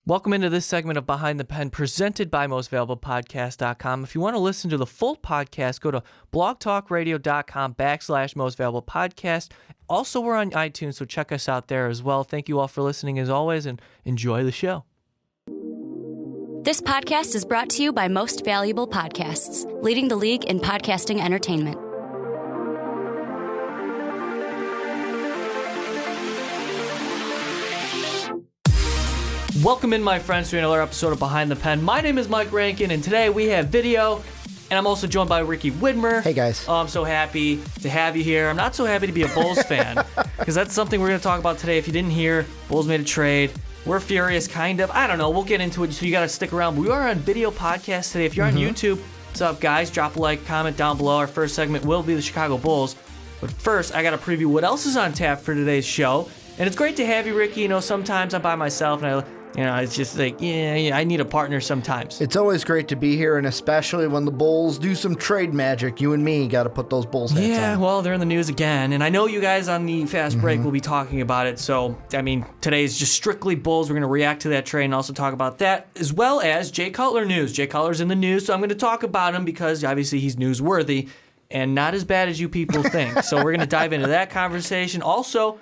Welcome into this segment of Behind the Pen presented by mostvaluablepodcast.com. If you want to listen to the full podcast, go to blogtalkradio.com/mostvaluablepodcast. Also, we're on iTunes, so check us out there as well. Thank you all for listening as always, and enjoy the show. This podcast is brought to you by Most Valuable Podcasts, leading the league in podcasting entertainment. Welcome in, my friends, to another episode of Behind the Pen. My name is Mike Rankin, and today we have video, and I'm also joined by Ricky Widmer. Hey, guys. Oh, I'm so happy to have you here. I'm not so happy to be a Bulls fan, because that's something we're going to talk about today. If you didn't hear, Bulls made a trade. We're furious, kind of. I don't know. We'll get into it, so you got to stick around. We are on video podcast today. If you're on YouTube, what's up, guys? Drop a like, comment down below. Our first segment will be the Chicago Bulls. But first, I got to preview what else is on tap for today's show. And it's great to have you, Ricky. You know, sometimes I'm by myself, and it's just like, yeah, I need a partner sometimes. It's always great to be here, and especially when the Bulls do some trade magic. You and me got to put those Bulls hats on. Yeah, well, they're in the news again, and I know you guys on the fast break will be talking about it, so, I mean, today is just strictly Bulls. We're going to react to that trade and also talk about that, as well as Jay Cutler news. Jay Cutler's in the news, so I'm going to talk about him because, obviously, he's newsworthy and not as bad as you people think. So we're going to dive into that conversation. Also,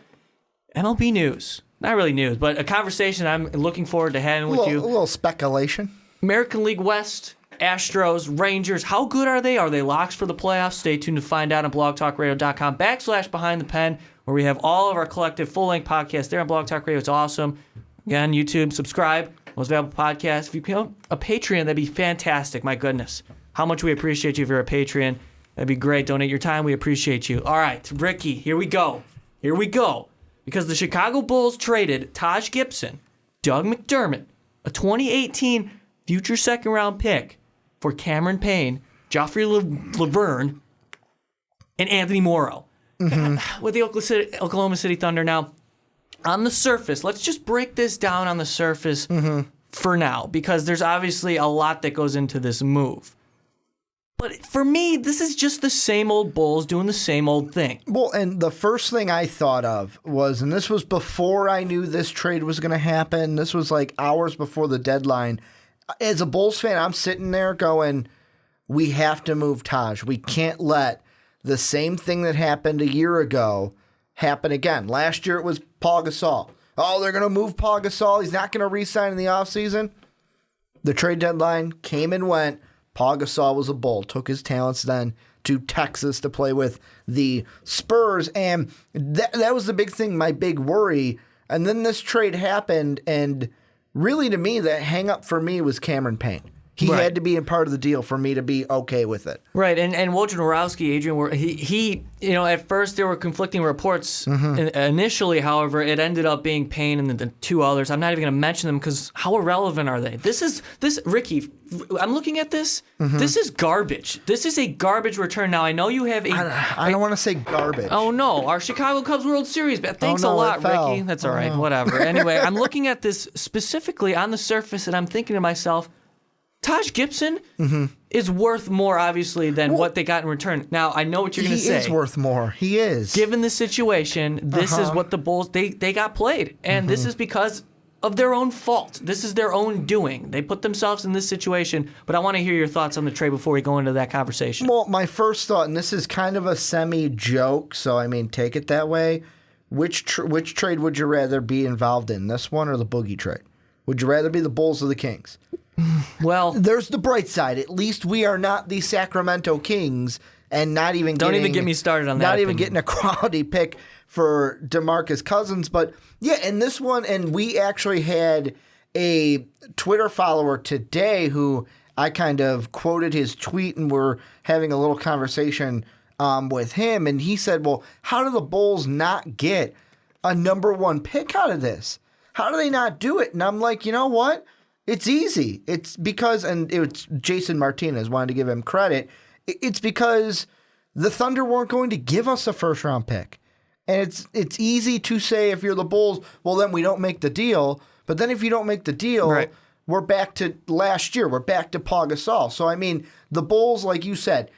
MLB news. Not really news, but a conversation I'm looking forward to having with you. A little speculation. American League West, Astros, Rangers, how good are they? Are they locks for the playoffs? Stay tuned to find out on blogtalkradio.com/Behind the Pen, where we have all of our collective full-length podcasts there on Blog Talk Radio. It's awesome. Again, YouTube, subscribe, Most Valuable Podcast. If you become a Patreon, that'd be fantastic. My goodness. How much we appreciate you if you're a Patreon. That'd be great. Donate your time. We appreciate you. All right, Ricky, here we go. Because the Chicago Bulls traded Taj Gibson, Doug McDermott, a 2018 future second-round pick for Cameron Payne, Joffrey Laverne, and Anthony Morrow. With the Oklahoma City Thunder now, on the surface, let's just break this down on the surface for now, because there's obviously a lot that goes into this move. But for me, this is just the same old Bulls doing the same old thing. Well, and the first thing I thought of was, and this was before I knew this trade was going to happen. This was like hours before the deadline. As a Bulls fan, I'm sitting there going, we have to move Taj. We can't let the same thing that happened a year ago happen again. Last year it was Paul Gasol. Oh, they're going to move Paul Gasol. He's not going to re-sign in the offseason. The trade deadline came and went. Paul Gasol was a Bull, took his talents then to Texas to play with the Spurs, and that was the big thing, my big worry. And then this trade happened, and really to me, the hang-up for me was Cameron Payne. He had to be a part of the deal for me to be okay with it. Right, and Wojnarowski, Adrian, he at first there were conflicting reports. Initially, however, it ended up being Payne and the two others. I'm not even going to mention them because how irrelevant are they? Ricky, I'm looking at this. This is garbage. This is a garbage return. Now, I know you have I don't want to say garbage. Oh, no. Our Chicago Cubs World Series. Thanks a lot, Ricky. That's all right. Whatever. Anyway, I'm looking at this specifically on the surface, and I'm thinking to myself, Taj Gibson is worth more, obviously, than what they got in return. Now, I know what you're going to say. He is worth more. He is. Given the situation, this is what the Bulls, they got played. And this is because of their own fault. This is their own doing. They put themselves in this situation. But I want to hear your thoughts on the trade before we go into that conversation. Well, my first thought, and this is kind of a semi-joke, so I mean, take it that way. Which trade would you rather be involved in, this one or the Boogie trade? Would you rather be the Bulls or the Kings? Well, there's the bright side. At least we are not the Sacramento Kings, and not even don't even get me started on that. Not even getting a quality pick for DeMarcus Cousins. But yeah, in this one, and we actually had a Twitter follower today who I kind of quoted his tweet, and we're having a little conversation with him, and he said, "Well, how do the Bulls not get a number one pick out of this? How do they not do it?" And I'm like, you know what? It's easy. It's because, and it's Jason Martinez, wanted to give him credit. It's because the Thunder weren't going to give us a first-round pick. And it's easy to say if you're the Bulls, well, then we don't make the deal. But then if you don't make the deal, we're back to last year. We're back to Paul Gasol. So, I mean, the Bulls, like you said,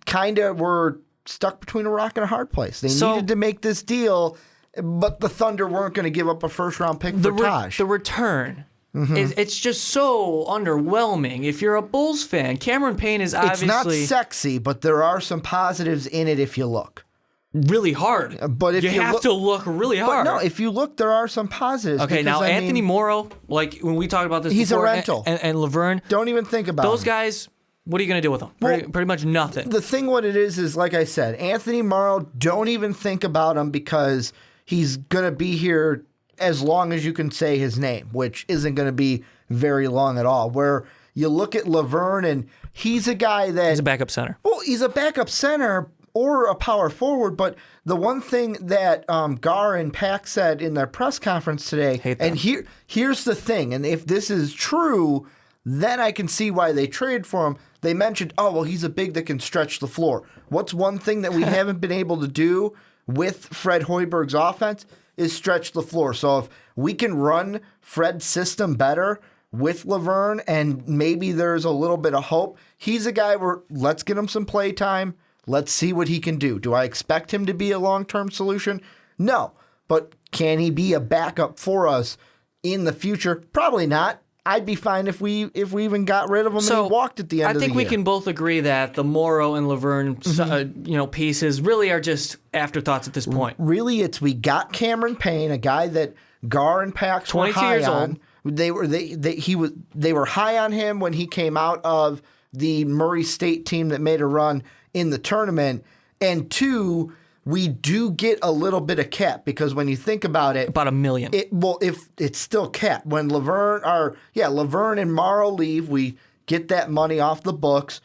kind of were stuck between a rock and a hard place. They needed to make this deal, but the Thunder weren't going to give up a first-round pick for Taj. The return it's just so underwhelming. If you're a Bulls fan, Cameron Payne is obviously... It's not sexy, but there are some positives in it if you look. Really hard. But if you have to look really hard. But no, if you look, there are some positives. Okay, now Anthony Morrow, like when we talked about this he's before, a rental. And Laverne. Don't even think about those him. guys. What are you going to do with them? Pretty much nothing. The thing, what it is like I said, Anthony Morrow, don't even think about him because he's going to be here as long as you can say his name, which isn't going to be very long at all. Where you look at Laverne, and he's a guy that... He's a backup center. Well, he's a backup center or a power forward, but the one thing that Gar and Pack said in their press conference today, and here's the thing, and if this is true, then I can see why they traded for him. They mentioned, oh, well, he's a big that can stretch the floor. What's one thing that we haven't been able to do with Fred Hoiberg's offense is stretch the floor. So if we can run Fred's system better with Laverne, and maybe there's a little bit of hope, he's a guy where let's get him some play time. Let's see what he can do. Do I expect him to be a long-term solution? No. But can he be a backup for us in the future? Probably not. I'd be fine if we even got rid of him and he walked at the end of the year. I think we can both agree that the Morrow and Laverne pieces really are just afterthoughts at this point. Really, we got Cameron Payne, a guy that Gar and Pax were high years on. Old. They were high on him when he came out of the Murray State team that made a run in the tournament. And two, we do get a little bit of cap because when you think about it, about $1 million. If it's still cap. When Laverne and Morrow leave, we get that money off the books.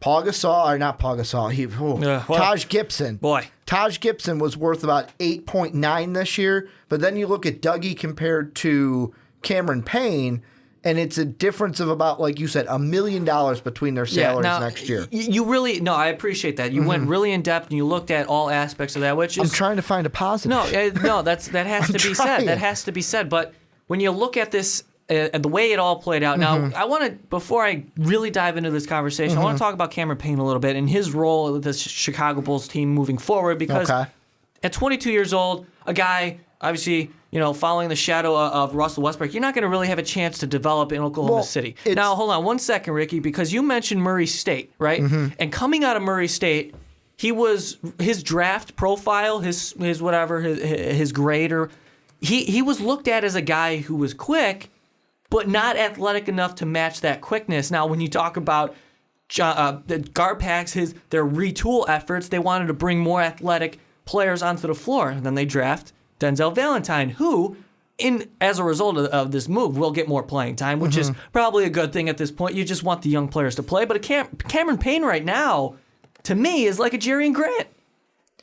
Taj Gibson. Boy. Taj Gibson was worth about 8.9 this year, but then you look at Dougie compared to Cameron Payne, and it's a difference of about, like you said, $1 million between their salaries next year. I appreciate that. You went really in depth and you looked at all aspects of that, which is... I'm trying to find a positive. That has to be said. That has to be said. But when you look at this, the way it all played out, now, I want to, before I really dive into this conversation, I want to talk about Cameron Payne a little bit and his role with the Chicago Bulls team moving forward, because at 22 years old, a guy, obviously... following the shadow of Russell Westbrook, you're not going to really have a chance to develop in Oklahoma City. Now, hold on one second, Ricky, because you mentioned Murray State, right? And coming out of Murray State, his draft profile, his grader, he was looked at as a guy who was quick, but not athletic enough to match that quickness. Now, when you talk about the Garpax, their retool efforts, they wanted to bring more athletic players onto the floor. And then they draft Denzel Valentine, who, as a result of this move, will get more playing time, which is probably a good thing at this point. You just want the young players to play. But Cameron Payne right now, to me, is like a Jerry Grant.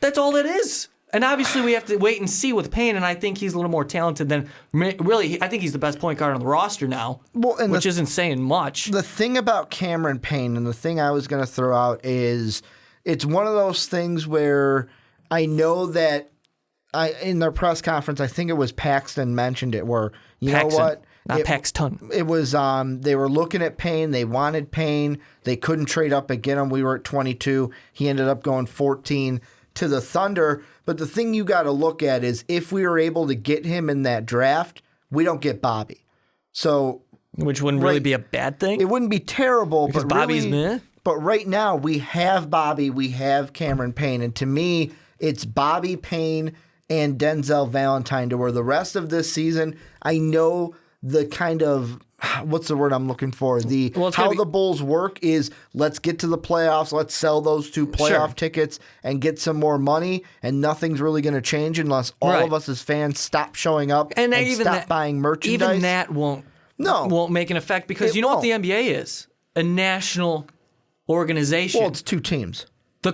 That's all it is. And obviously we have to wait and see with Payne, and I think he's a little more talented than really. I think he's the best point guard on the roster now, which isn't saying much. The thing about Cameron Payne, and the thing I was going to throw out is, it's one of those things where I know that in their press conference, I think it was Paxton mentioned it, where know what? Not Paxton. It was they were looking at Payne. They wanted Payne. They couldn't trade up and get him. We were at 22. He ended up going 14 to the Thunder. But the thing you got to look at is if we were able to get him in that draft, we don't get Bobby. So, which wouldn't really be a bad thing. It wouldn't be terrible, because but Bobby's really, but right now we have Bobby, we have Cameron Payne, and to me, it's Bobby, Payne, and Denzel Valentine, to where the rest of this season, I know the kind of, what's the word I'm looking for? How the Bulls work is, let's get to the playoffs, let's sell those 2 playoff tickets and get some more money, and nothing's really going to change unless all of us as fans stop showing up and stop buying merchandise. Even that won't make an effect, because you know what the NBA is? A national organization. Well, it's 2 teams.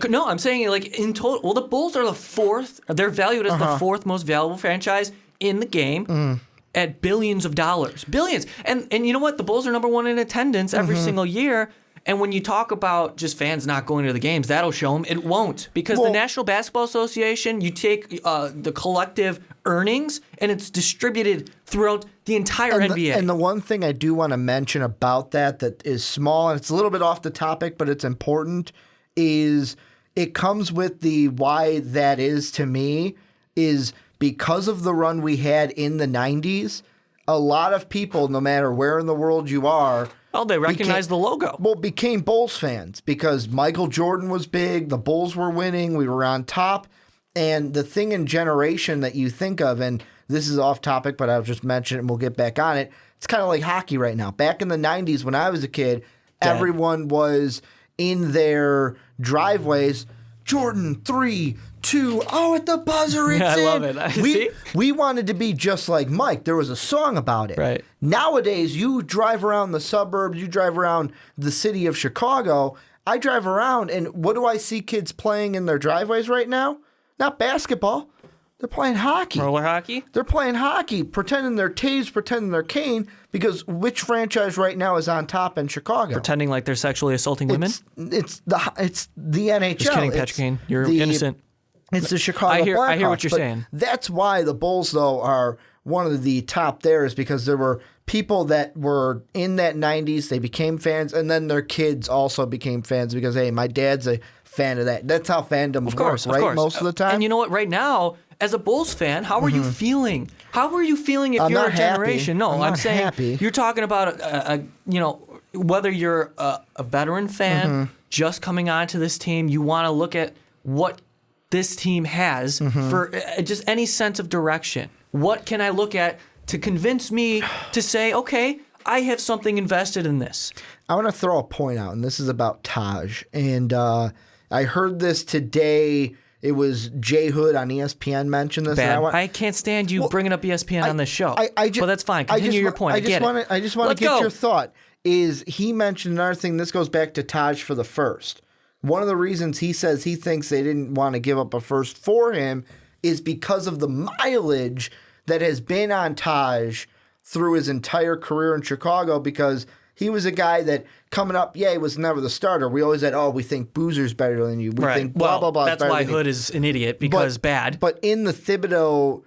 No, I'm saying like in total. Well, the Bulls are the 4th. They're valued as the 4th most valuable franchise in the game at billions of dollars. Billions. And you know what? The Bulls are number 1 in attendance every single year. And when you talk about just fans not going to the games, that'll show them. It won't. Because the National Basketball Association, you take the collective earnings and it's distributed throughout the entire NBA. And the one thing I do want to mention about that is small, and it's a little bit off the topic, but it's important, is it comes with the why that is to me is because of the run we had in the 90s. a lot of people, no matter where in the world you are, they recognize the logo. Well, became Bulls fans because Michael Jordan was big, the Bulls were winning, we were on top. And the thing in generation that you think of, and this is off topic, but I'll just mention it and we'll get back on it. It's kind of like hockey right now. Back in the 90s when I was a kid, everyone was in their driveways, Jordan 3, 2, at the buzzer, it's in. I love it. We wanted to be just like Mike. There was a song about it. Right. Nowadays, you drive around the suburbs, you drive around the city of Chicago. I drive around, and what do I see kids playing in their driveways right now? Not basketball. They're playing hockey. Roller hockey? They're playing hockey, pretending they're Taves, pretending they're Kane, because which franchise right now is on top in Chicago? Pretending like they're sexually assaulting women? It's the NHL. Just kidding, Patrick Kane. You're innocent. It's the Chicago Blackhawks. I hear what you're saying. That's why the Bulls, though, are one of the top there, is because there were people that were in that 90s, they became fans, and then their kids also became fans because, hey, my dad's a fan of that. That's how fandoms work, right? Most of the time. And you know what? Right now, as a Bulls fan, how are you feeling? How are you feeling if you're a generation? Happy. No, I'm saying happy. You're talking about whether you're a veteran fan just coming onto this team, you want to look at what this team has for just any sense of direction. What can I look at to convince me to say, okay, I have something invested in this? I want to throw a point out, and this is about Taj. And I heard this today. It was Jay Hood on ESPN mentioned this. Bad. I can't stand you bringing up ESPN on this show. But that's fine. Continue your point. I just want to get your thought. Is he mentioned another thing? This goes back to Taj for the first. One of the reasons he says he thinks they didn't want to give up a first for him is because of the mileage that has been on Taj through his entire career in Chicago, because he was a guy that coming up, he was never the starter. We always said, we think Boozer's better than you. We think blah, blah, blah. That's why Hood is an idiot, because bad. But in the Thibodeau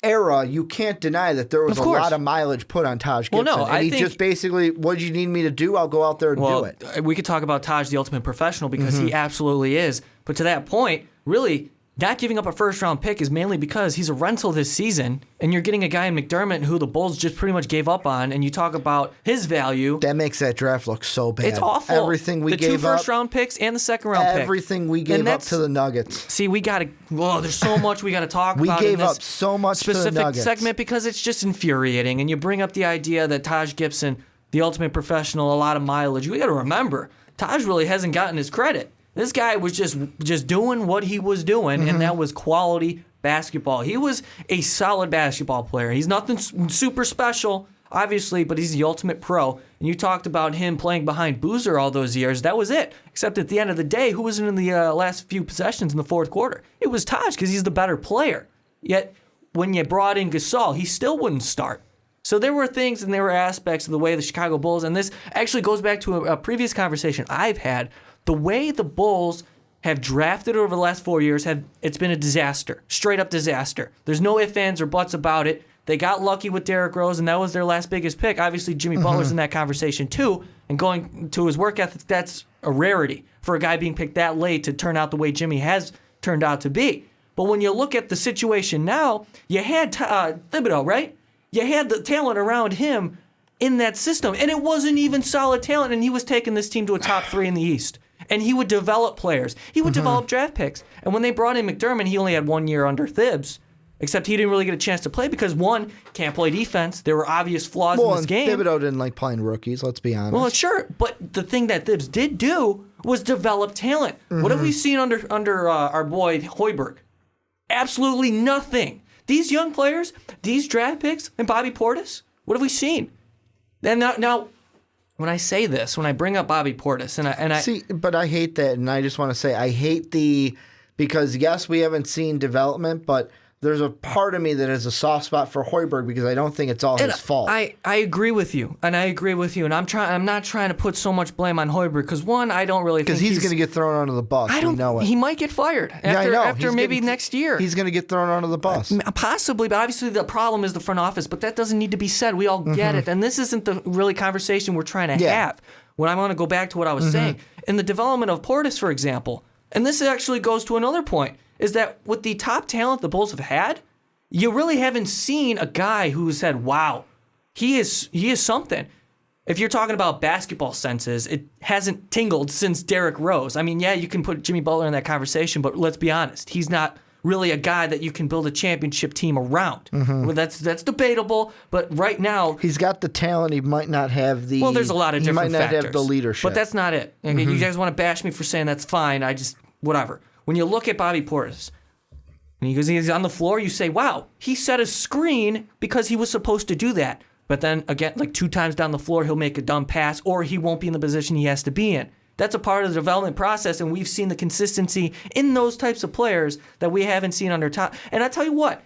era, you can't deny that there was a lot of mileage put on Taj Gibson. Well, no, and he just basically, what do you need me to do? I'll go out there and do it. We could talk about Taj, the ultimate professional, because he absolutely is. But to that point, really, not giving up a first-round pick is mainly because he's a rental this season, and you're getting a guy in McDermott who the Bulls just pretty much gave up on, and you talk about his value. That makes that draft look so bad. It's awful. Everything we gave up. The 2 first-round picks and the second-round pick. Everything we gave up to the Nuggets. See, we got to – there's so much we got to talk about We in gave this up so much to the specific Nuggets. segment, because it's just infuriating, and you bring up the idea that Taj Gibson, the ultimate professional, a lot of mileage. We got to remember, Taj really hasn't gotten his credit. This guy was just doing what he was doing, and that was quality basketball. He was a solid basketball player. He's nothing super special, obviously, but he's the ultimate pro. And you talked about him playing behind Boozer all those years. That was it. Except at the end of the day, who was in the last few possessions in the fourth quarter? It was Taj, because he's the better player. Yet, when you brought in Gasol, he still wouldn't start. So there were things and there were aspects of the way the Chicago Bulls, and this actually goes back to a previous conversation I've had. The way the Bulls have drafted over the last 4 years, it's been a disaster, straight up disaster. There's no ifs, ands, or buts about it. They got lucky with Derrick Rose, and that was their last biggest pick. Obviously, Jimmy Butler's in that conversation too, and going to his work ethic, that's a rarity for a guy being picked that late to turn out the way Jimmy has turned out to be. But when you look at the situation now, you had Thibodeau, right? You had the talent around him in that system, and it wasn't even solid talent, and he was taking this team to a top 3 in the East. And he would develop players. He would develop draft picks. And when they brought in McDermott, he only had 1 year under Thibs. Except he didn't really get a chance to play because, one, can't play defense. There were obvious flaws in this game. Thibodeau didn't like playing rookies, let's be honest. Well, sure. But the thing that Thibs did do was develop talent. What have we seen under our boy Hoiberg? Absolutely nothing. These young players, these draft picks, and Bobby Portis, what have we seen? And now when I say this, when I bring up Bobby Portis, and I see, but I hate that, and I just want to say I hate because yes, we haven't seen development, but there's a part of me that has a soft spot for Hoiberg because I don't think it's all his fault. I agree with you, and I'm not trying to put so much blame on Hoiberg because one, I don't really think he's going to get thrown under the bus. I don't know it. He might get fired after maybe next year. He's going to get thrown under the bus. Possibly, but obviously the problem is the front office. But that doesn't need to be said. We all get it, and this isn't the really conversation we're trying to have. When I want to go back to what I was saying in the development of Portis, for example, and this actually goes to another point. Is that with the top talent the Bulls have had, you really haven't seen a guy who said, wow, he is something. If you're talking about basketball senses, it hasn't tingled since Derrick Rose. I mean, yeah, you can put Jimmy Butler in that conversation, but let's be honest. He's not really a guy that you can build a championship team around. Well, that's debatable, but right now... He's got the talent. He might not have the... Well, there's a lot of different factors. He might not have the leadership. But that's not it. I mean, you guys want to bash me for saying that's fine. Whatever. When you look at Bobby Portis, and he's on the floor, you say, wow, he set a screen because he was supposed to do that. But then, again, like 2 times down the floor, he'll make a dumb pass, or he won't be in the position he has to be in. That's a part of the development process, and we've seen the consistency in those types of players that we haven't seen under top. And I tell you what,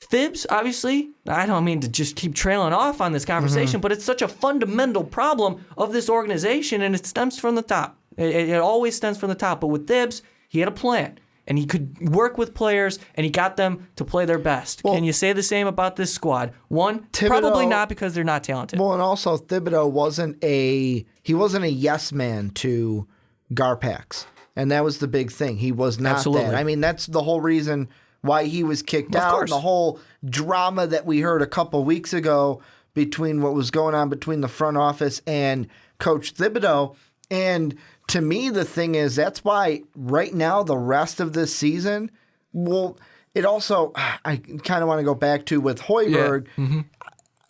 Thibs, obviously, I don't mean to just keep trailing off on this conversation, but it's such a fundamental problem of this organization, and it stems from the top. It always stems from the top. But with Thibs, he had a plan. And he could work with players, and he got them to play their best. Well, can you say the same about this squad? One, probably not, because they're not talented. Well, and also Thibodeau wasn't a yes man to Garpax, and that was the big thing. He was not Absolutely. that. I mean, that's the whole reason why he was kicked out. And the whole drama that we heard a couple weeks ago between what was going on between the front office and Coach Thibodeau. And to me, the thing is, that's why right now, the rest of this season, well, it also, I kind of want to go back to with Hoiberg. Yeah.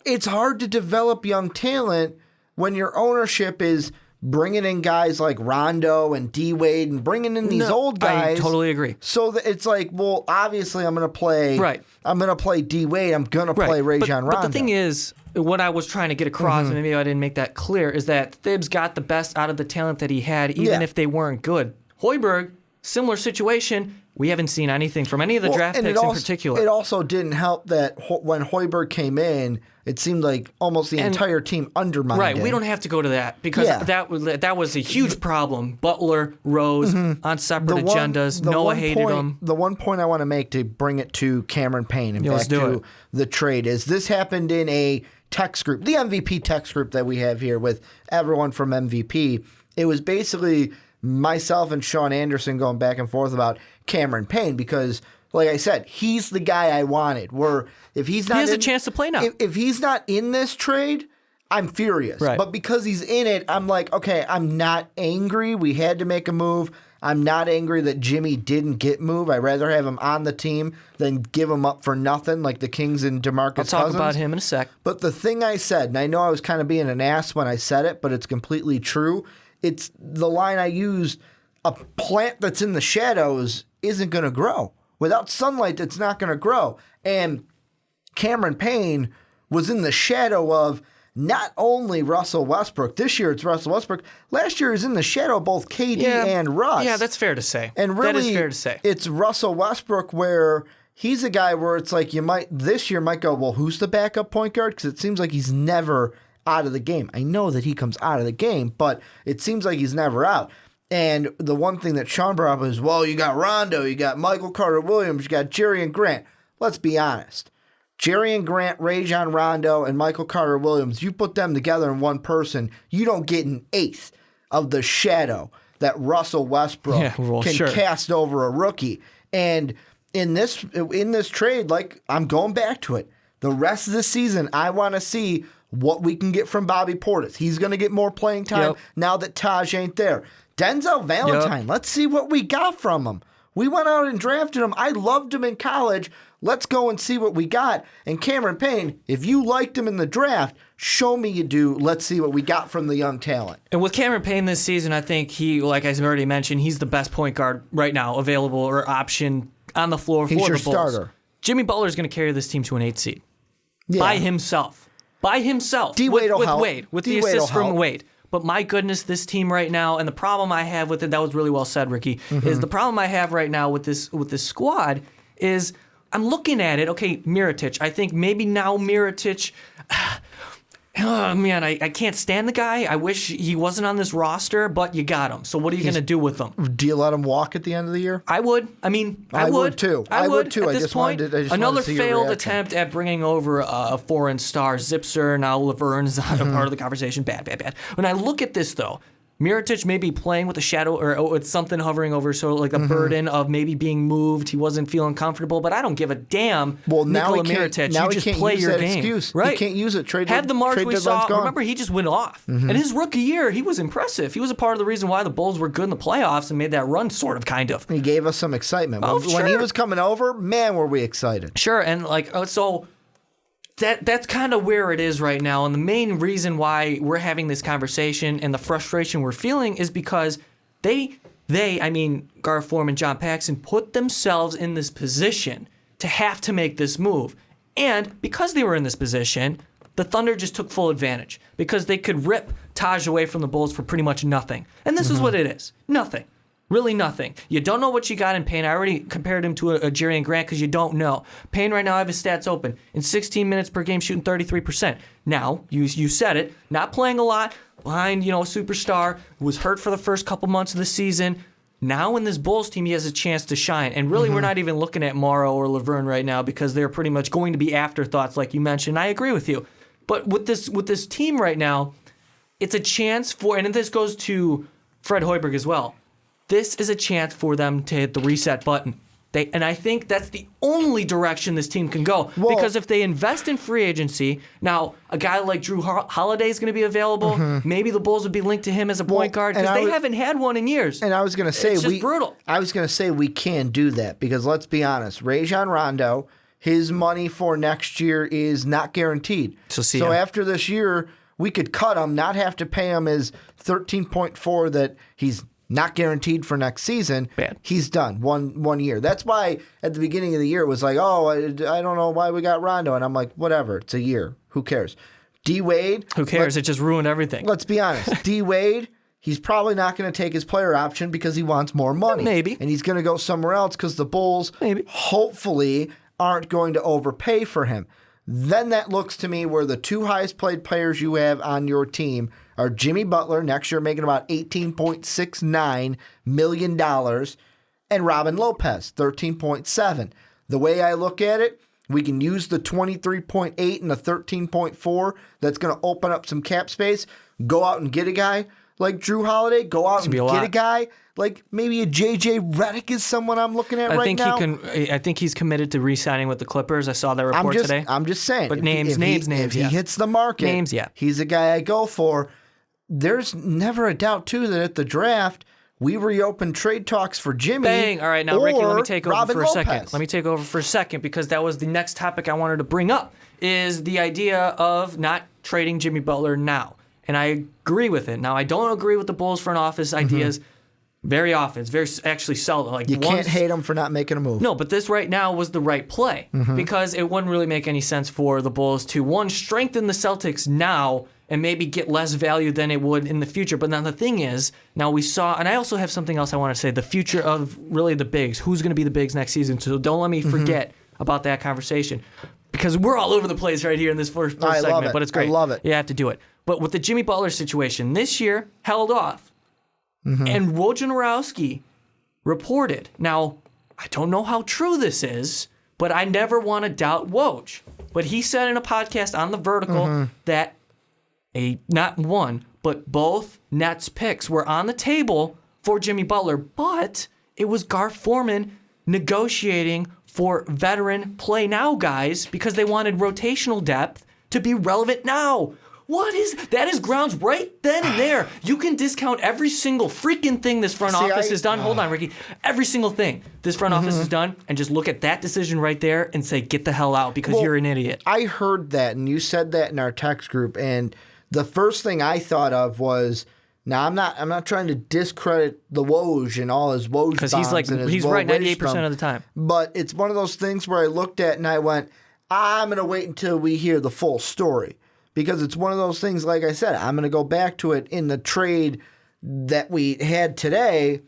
It's hard to develop young talent when your ownership is bringing in guys like Rondo and D-Wade and bringing in these old guys. I totally agree. So it's like, well, obviously I'm going to play I'm going to play D-Wade. I'm going to play Rajon Rondo. But the thing is, what I was trying to get across, and maybe I didn't make that clear, is that Thibs got the best out of the talent that he had, even if they weren't good. Hoiberg, similar situation. We haven't seen anything from any of the draft picks in particular. It also didn't help that when Hoiberg came in, it seemed like almost the entire team undermined him. We don't have to go to that because that was a huge problem. Butler, Rose, on separate agendas. Noah hated them. The one point I want to make to bring it to Cameron Payne and back to the trade is this happened in a text group, the MVP text group that we have here with everyone from MVP. It was basically myself and Sean Anderson going back and forth about Cameron Payne because, like I said, he's the guy I wanted. If he's not, he has a chance to play now. If he's not in this trade, I'm furious. Right. But because he's in it, I'm like, okay, I'm not angry. We had to make a move. I'm not angry that Jimmy didn't get moved. I'd rather have him on the team than give him up for nothing like the Kings and DeMarcus Cousins. I'll talk about him in a sec. But the thing I said, and I know I was kind of being an ass when I said it, but it's completely true. It's the line I used, a plant that's in the shadows isn't going to grow. Without sunlight, it's not going to grow. And Cameron Payne was in the shadow of not only Russell Westbrook. This year it's Russell Westbrook. Last year is in the shadow of both KD and Russ. Yeah, that's fair to say. And really, that is fair to say. It's Russell Westbrook where he's a guy where it's like this year might go, well, who's the backup point guard? Because it seems like he's never out of the game. I know that he comes out of the game, but it seems like he's never out. And the one thing that Sean brought up is, well, you got Rondo, you got Michael Carter-Williams, you got Jerrion Grant. Let's be honest. Jerrion Grant, Rajon Rondo, and Michael Carter-Williams, you put them together in one person, you don't get an eighth of the shadow that Russell Westbrook can cast over a rookie. And in this trade, like I'm going back to it, the rest of the season, I want to see what we can get from Bobby Portis. He's going to get more playing time now that Taj ain't there. Denzel Valentine, let's see what we got from him. We went out and drafted him. I loved him in college. Let's go and see what we got. And Cameron Payne, if you liked him in the draft, show me you do. Let's see what we got from the young talent. And with Cameron Payne this season, I think he, like I already mentioned, he's the best point guard right now available or option on the floor for the Bulls. He's your starter. Jimmy Butler is going to carry this team to an 8 seed. By himself. By himself. D-Wade with Wade. With the assist from Wade. But my goodness, this team right now, and the problem I have with it, that was really well said, Ricky, is the problem I have right now with this squad is I'm looking at it, okay, Mirotic. I think maybe now Mirotic, oh man, I can't stand the guy. I wish he wasn't on this roster, but you got him. So what are you going to do with him? Do you let him walk at the end of the year? I would. I mean, I would too. I would too. At this point, another failed attempt at bringing over a foreign star. Zipser, now Laverne's not a part of the conversation. Bad. When I look at this, though, Mirotic may be playing with a shadow or with something hovering over, so like a burden of maybe being moved. He wasn't feeling comfortable, but I don't give a damn. Well, now Nikola Mirotic, you just play your game. Excuse. Right? You can't use it. Had the mark we saw. Gone. Remember, he just went off. In his rookie year, he was impressive. He was a part of the reason why the Bulls were good in the playoffs and made that run, sort of, kind of. He gave us some excitement. When he was coming over, man, were we excited. Sure, and so that's kind of where it is right now. And the main reason why we're having this conversation and the frustration we're feeling is because Gar Forman and John Paxson put themselves in this position to have to make this move. And because they were in this position, the Thunder just took full advantage because they could rip Taj away from the Bulls for pretty much nothing. And this is what it is. Nothing. Really nothing. You don't know what you got in Payne. I already compared him to a Jerry and Grant because you don't know. Payne right now, I have his stats open. In 16 minutes per game, shooting 33%. Now, you said it, not playing a lot, behind, a superstar, was hurt for the first couple months of the season. Now in this Bulls team, he has a chance to shine. And really, we're not even looking at Morrow or Laverne right now because they're pretty much going to be afterthoughts like you mentioned. I agree with you. But with this team right now, it's a chance for, and this goes to Fred Hoiberg as well, this is a chance for them to hit the reset button. And I think that's the only direction this team can go. Because if they invest in free agency, now a guy like Drew Holiday is going to be available. Maybe the Bulls would be linked to him as a point guard because they haven't had one in years. And I was going to say, it's just brutal. I was going to say we can do that because let's be honest, Rajon Rondo, his money for next year is not guaranteed. So after this year, we could cut him, not have to pay him his $13.4 that he's not guaranteed for next season. Bad. He's done one year. That's why at the beginning of the year it was like, I don't know why we got Rondo. And I'm like, whatever, it's a year. Who cares? D-Wade. Who cares? It just ruined everything. Let's be honest. D-Wade, he's probably not going to take his player option because he wants more money. Maybe. And he's going to go somewhere else because the Bulls hopefully aren't going to overpay for him. Then that looks to me where the two highest paid players you have on your team are Jimmy Butler, next year making about $18.69 million, and Robin Lopez, $13.7. The way I look at it, we can use the 23.8 and the 13.4 that's going to open up some cap space, go out and get a guy like Drew Holiday, go out and get a guy like maybe a JJ Redick is someone I'm looking at right now. I think he's committed to re-signing with the Clippers. I saw that report today. I'm just saying. But if he hits the market, he's a guy I go for. There's never a doubt, too, that at the draft, we reopened trade talks for Jimmy. Bang. All right, now, Ricky, let me take over for a second. Let me take over for a second because that was the next topic I wanted to bring up, is the idea of not trading Jimmy Butler now. And I agree with it. Now, I don't agree with the Bulls front office ideas very often. It's very actually seldom. You can't hate them for not making a move. No, but this right now was the right play because it wouldn't really make any sense for the Bulls to, one, strengthen the Celtics now and maybe get less value than it would in the future. But now the thing is, now we saw, and I also have something else I want to say, the future of really the bigs. Who's going to be the bigs next season? So don't let me forget about that conversation because we're all over the place right here in this first segment, but it's great. I love it. You have to do it. But with the Jimmy Butler situation, this year held off. And Wojnarowski reported. Now, I don't know how true this is, but I never want to doubt Woj. But he said in a podcast on The Vertical that not one, but both Nets picks were on the table for Jimmy Butler, but it was Gar Forman negotiating for veteran play now guys because they wanted rotational depth to be relevant now. That is grounds right then and there. You can discount every single freaking thing this front office has done. Hold on, Ricky. Every single thing this front office has done and just look at that decision right there and say, get the hell out because you're an idiot. I heard that and you said that in our text group and the first thing I thought of was, now I'm not trying to discredit the Woj and all his Woj because he's right 98% of the time. But it's one of those things where I looked at and I went, I'm going to wait until we hear the full story. Because it's one of those things, like I said, I'm going to go back to it in the trade that we had today.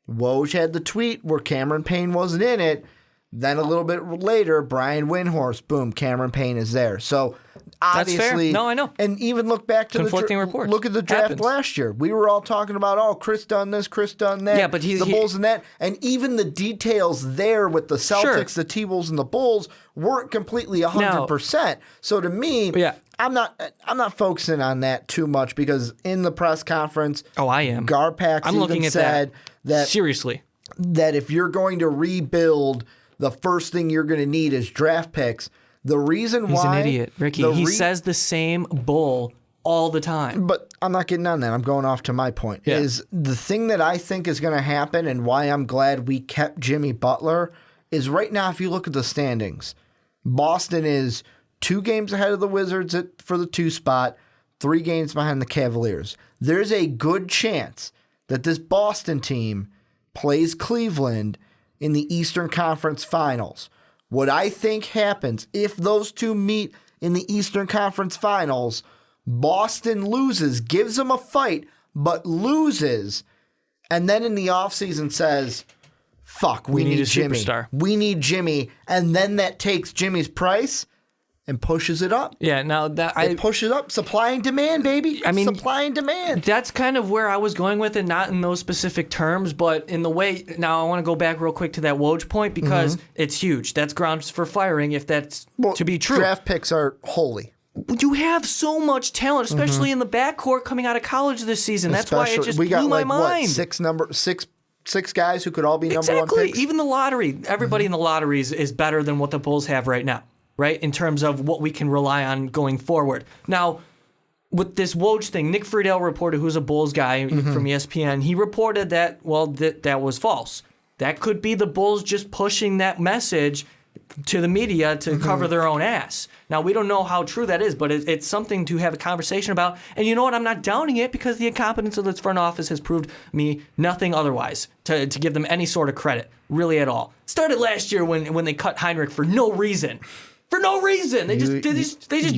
Woj had the tweet where Cameron Payne wasn't in it. Then a little bit later, Brian Windhorst, boom, Cameron Payne is there. So obviously, that's fair. No, I know. And even look back to conflicting reports. Look at the draft last year. We were all talking about, Chris done this, Chris done that. Yeah, but the Bulls and that, and even the details there with the Celtics, the T-Wolves, and the Bulls weren't completely 100%. So to me, I'm not focusing on that too much because in the press conference, I am. Garpax I'm looking even at said that seriously. That if you're going to rebuild, the first thing you're going to need is draft picks. The reason He's why an idiot, Ricky. He says the same bull all the time. But I'm not getting on that. I'm going off to my point. Yeah. Is the thing that I think is going to happen and why I'm glad we kept Jimmy Butler is right now, if you look at the standings, Boston is 2 games ahead of the Wizards for the 2 spot, 3 games behind the Cavaliers. There's a good chance that this Boston team plays Cleveland in the Eastern Conference Finals. What I think happens if those two meet in the Eastern Conference Finals, Boston loses, gives them a fight, but loses, and then in the offseason says, fuck, we need Jimmy. Superstar. We need Jimmy, and then that takes Jimmy's price and pushes it up. Yeah, now It pushes up. Supply and demand, baby. I mean, supply and demand. That's kind of where I was going with it, not in those specific terms, but in the way. Now, I want to go back real quick to that Woj point because it's huge. That's grounds for firing if that's to be true. Draft picks are holy. You have so much talent, especially in the backcourt coming out of college this season. That's why it just blew my mind. Six guys who could all be number one picks. Even the lottery. Everybody in the lotteries is better than what the Bulls have right now, right? In terms of what we can rely on going forward. Now, with this Woj thing, Nick Friedel reported, who's a Bulls guy from ESPN, he reported that, that was false. That could be the Bulls just pushing that message to the media to cover their own ass. Now, we don't know how true that is, but it's something to have a conversation about. And you know what? I'm not downing it because the incompetence of this front office has proved me nothing otherwise to give them any sort of credit, really at all. Started last year when they cut Heinrich for no reason. For no reason. They just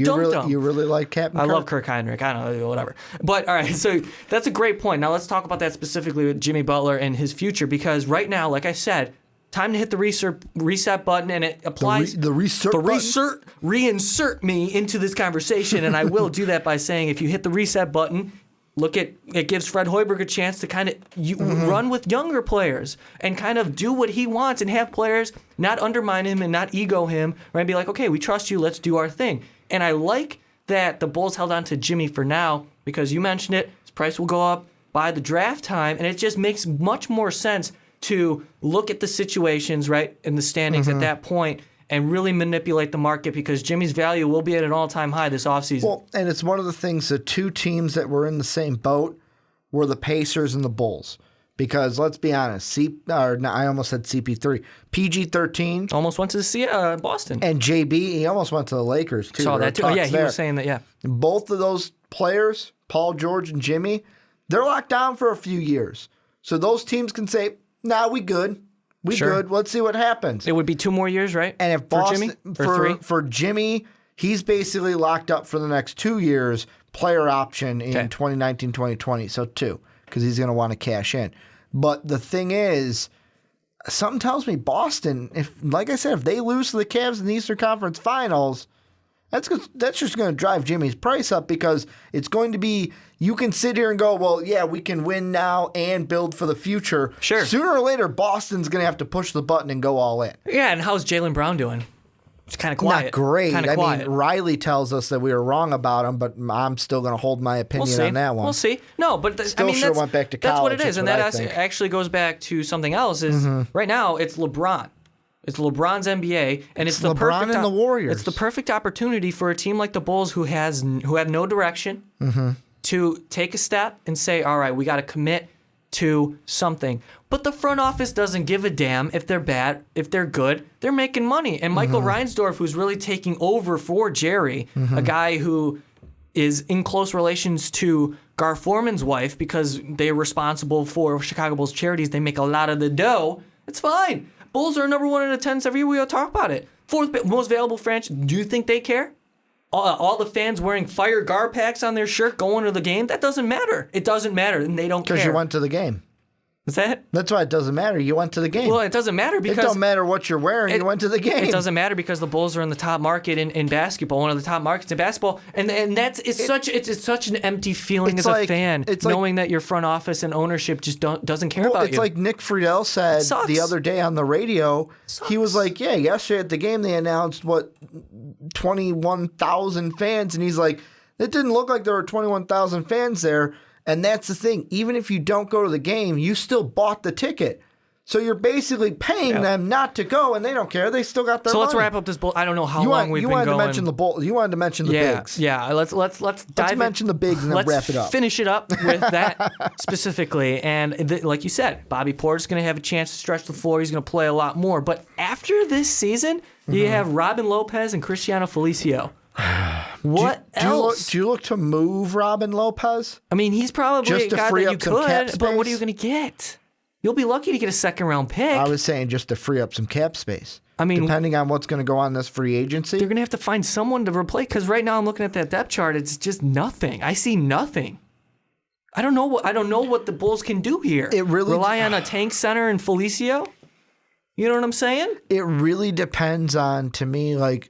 dumped him. You really like Captain Kirk? I love Kirk Heinrich. I don't know, whatever. But, all right, so that's a great point. Now, let's talk about that specifically with Jimmy Butler and his future because right now, like I said, time to hit the reset button, and it applies. Reinsert me into this conversation, and I will do that by saying if you hit the reset button, it gives Fred Hoiberg a chance to kind of run with younger players and kind of do what he wants and have players not undermine him and not ego him, right? And be like, okay, we trust you, let's do our thing. And I like that the Bulls held on to Jimmy for now because you mentioned it, his price will go up by the draft time, and it just makes much more sense to look at the situations, right, in the standings at that point and really manipulate the market because Jimmy's value will be at an all-time high this offseason. Well, and it's one of the things, the two teams that were in the same boat were the Pacers and the Bulls. Because let's be honest, I almost said CP3. PG-13. Almost went to Boston. And JB, he almost went to the Lakers, too. Saw that, too. Oh, yeah, he was saying that, yeah. Both of those players, Paul George and Jimmy, they're locked down for a few years. So those teams can say, nah, we good. We good. Let's see what happens. It would be 2 more years, right? And if Boston, for Jimmy? For Jimmy, he's basically locked up for the next 2 years, player option in 2019, 2020. So 2, because he's going to want to cash in. But the thing is, something tells me Boston, like I said, if they lose to the Cavs in the Eastern Conference Finals, that's just going to drive Jimmy's price up because it's going to be, you can sit here and go, well, yeah, we can win now and build for the future. Sure. Sooner or later, Boston's going to have to push the button and go all in. Yeah, and how's Jaylen Brown doing? It's kind of quiet. Not great. Kinda quiet. I mean, Riley tells us that we were wrong about him, but I'm still going to hold my opinion on that one. We'll see. No, but still should have went back to college. That's what it is, and that actually goes back to something else. Is right now it's LeBron. It's LeBron's NBA, and it's the LeBron perfect and the Warriors. It's the perfect opportunity for a team like the Bulls, who have no direction, to take a step and say, "All right, we got to commit to something." But the front office doesn't give a damn if they're bad, if they're good. They're making money, and Michael Reinsdorf, who's really taking over for Jerry, a guy who is in close relations to Gar Forman's wife because they're responsible for Chicago Bulls charities. They make a lot of the dough. It's fine. Bulls are number 1 in attendance every year. We'll talk about it. 4th most valuable franchise. Do you think they care? All the fans wearing Fire Gar packs on their shirt going to the game? That doesn't matter. It doesn't matter, and they don't care. Because you went to the game. Is that? That's why it doesn't matter. You went to the game. Well, it doesn't matter because it don't matter what you're wearing. You went to the game. It doesn't matter because the Bulls are in the top market in basketball, one of the top markets in basketball, and it's such an empty feeling as a fan, knowing that your front office and ownership just doesn't care about you. It's like Nick Friedel said the other day on the radio. He was like, "Yeah, yesterday at the game they announced 21,000 fans," and he's like, "It didn't look like there were 21,000 fans there." And that's the thing. Even if you don't go to the game, you still bought the ticket. So you're basically paying them not to go, and they don't care. They still got their money. So let's wrap up this bull. I don't know how long we've been going. You wanted to mention the bigs. Yeah. Let's mention the bigs and then wrap it up. Let's finish it up with that specifically. And like you said, Bobby Portis going to have a chance to stretch the floor. He's going to play a lot more. But after this season, you have Robin Lopez and Cristiano Felicio. What else? Do you look to move Robin Lopez? I mean, he's probably just a to guy free that up you some cap could, space? but what are you going to get? You'll be lucky to get a second-round pick. I was saying just to free up some cap space. I mean, depending on what's going to go on this free agency, you're going to have to find someone to replace. Because right now I'm looking at that depth chart. It's just nothing. I see nothing. I don't know what the Bulls can do here. It really rely on a tank center and Felicio. You know what I'm saying? It really depends on, to me, like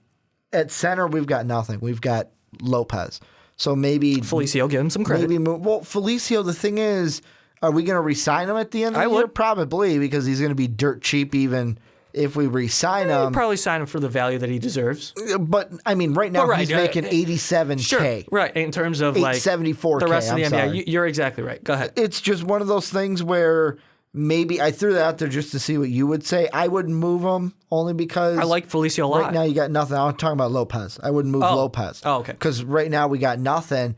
at center we've got nothing. We've got Lopez. So maybe Felicio, give him some credit. Felicio, the thing is, are we going to re-sign him at the end of the year? Probably, because he's going to be dirt cheap even if we re-sign him. Probably sign him for the value that he deserves. But, I mean, right now he's making $87K. Sure, right, in terms of like $874K, the rest of the NBA. You're exactly right. Go ahead. It's just one of those things where maybe I threw that out there just to see what you would say. I wouldn't move him only because I like Felicio a lot. Right now you got nothing. I'm talking about Lopez. I wouldn't move Lopez. Oh, okay. Because right now we got nothing.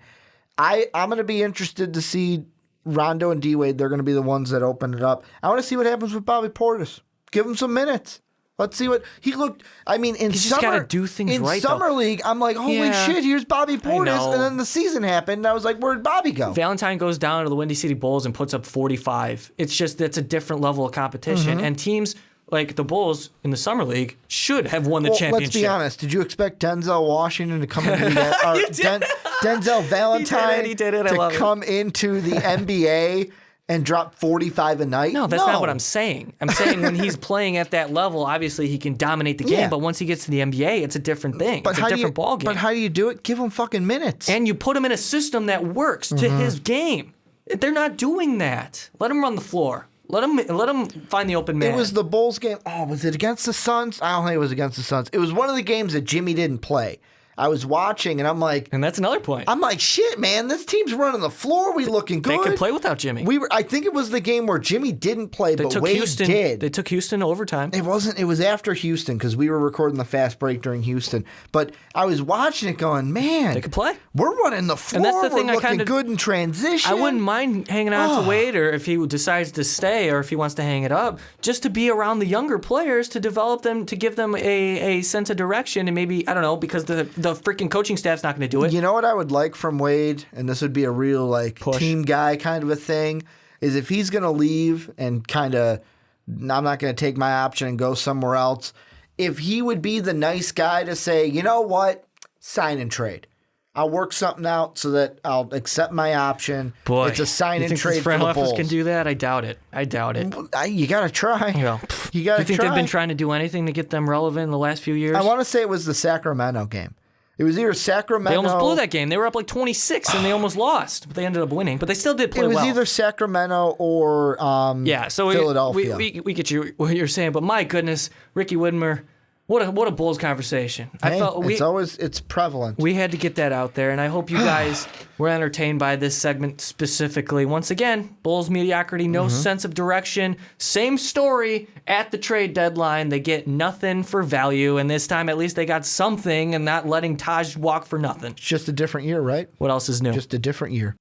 I'm going to be interested to see Rondo and D-Wade. They're going to be the ones that open it up. I want to see what happens with Bobby Portis. Give him some minutes. Let's see what he looked. I mean, he's just got to do things right. In summer league, I'm like, holy shit, here's Bobby Portis, and then the season happened, and I was like, where'd Bobby go? Valentine goes down to the Windy City Bulls and puts up 45. It's just that's a different level of competition, and teams like the Bulls in the summer league should have won the championship. Let's be honest. Did you expect Denzel Washington to come into the Denzel Valentine to come into the NBA? And drop 45 a night? No, that's not what I'm saying. I'm saying when he's playing at that level, obviously he can dominate the game. But once he gets to the NBA, it's a different thing. It's a different ball game. But how do you do it? Give him fucking minutes. And you put him in a system that works to his game. They're not doing that. Let him run the floor. Let him find the open man. It was the Bulls game. Oh, was it against the Suns? I don't think it was against the Suns. It was one of the games that Jimmy didn't play. I was watching, and I'm like... And that's another point. I'm like, shit, man, this team's running the floor. We looking good. They can play without Jimmy. I think it was the game where Jimmy didn't play, but Wade did. They took Houston to overtime. It wasn't. It was after Houston, because we were recording the fast break during Houston. But I was watching it going, man... They could play. We're running the floor. And that's the thing. We're looking good in transition. I wouldn't mind hanging on to Wade, or if he decides to stay, or if he wants to hang it up, just to be around the younger players, to develop them, to give them a sense of direction, and maybe, I don't know, because the freaking coaching staff's not going to do it. You know what I would like from Wade, and this would be a real team guy kind of a thing, is if he's going to leave and kind of, I'm not going to take my option and go somewhere else, if he would be the nice guy to say, you know what, sign and trade. I'll work something out so that I'll accept my option. Boy, it's a sign and trade for the front office Bulls. Can do that? I doubt it. You got to try. You got to try. Do you think they've been trying to do anything to get them relevant in the last few years? I want to say it was the Sacramento game. It was either Sacramento... They almost blew that game. They were up like 26, and they almost lost. But they ended up winning. But they still did play well. It was either Sacramento or Philadelphia. We get you what you're saying. But my goodness, Ricky Widmer, what a Bulls conversation. It's prevalent. We had to get that out there, and I hope you guys were entertained by this segment specifically. Once again, Bulls mediocrity, no sense of direction. Same story at the trade deadline. They get nothing for value, and this time at least they got something and not letting Taj walk for nothing. It's just a different year, right? What else is new? Just a different year.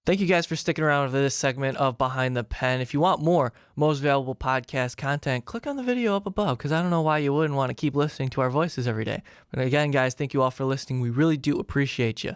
Thank you guys for sticking around for this segment of Behind the Pen. If you want more most valuable podcast content, click on the video up above, because I don't know why you wouldn't want to keep listening to our voices every day. But again, guys, thank you all for listening. We really do appreciate you.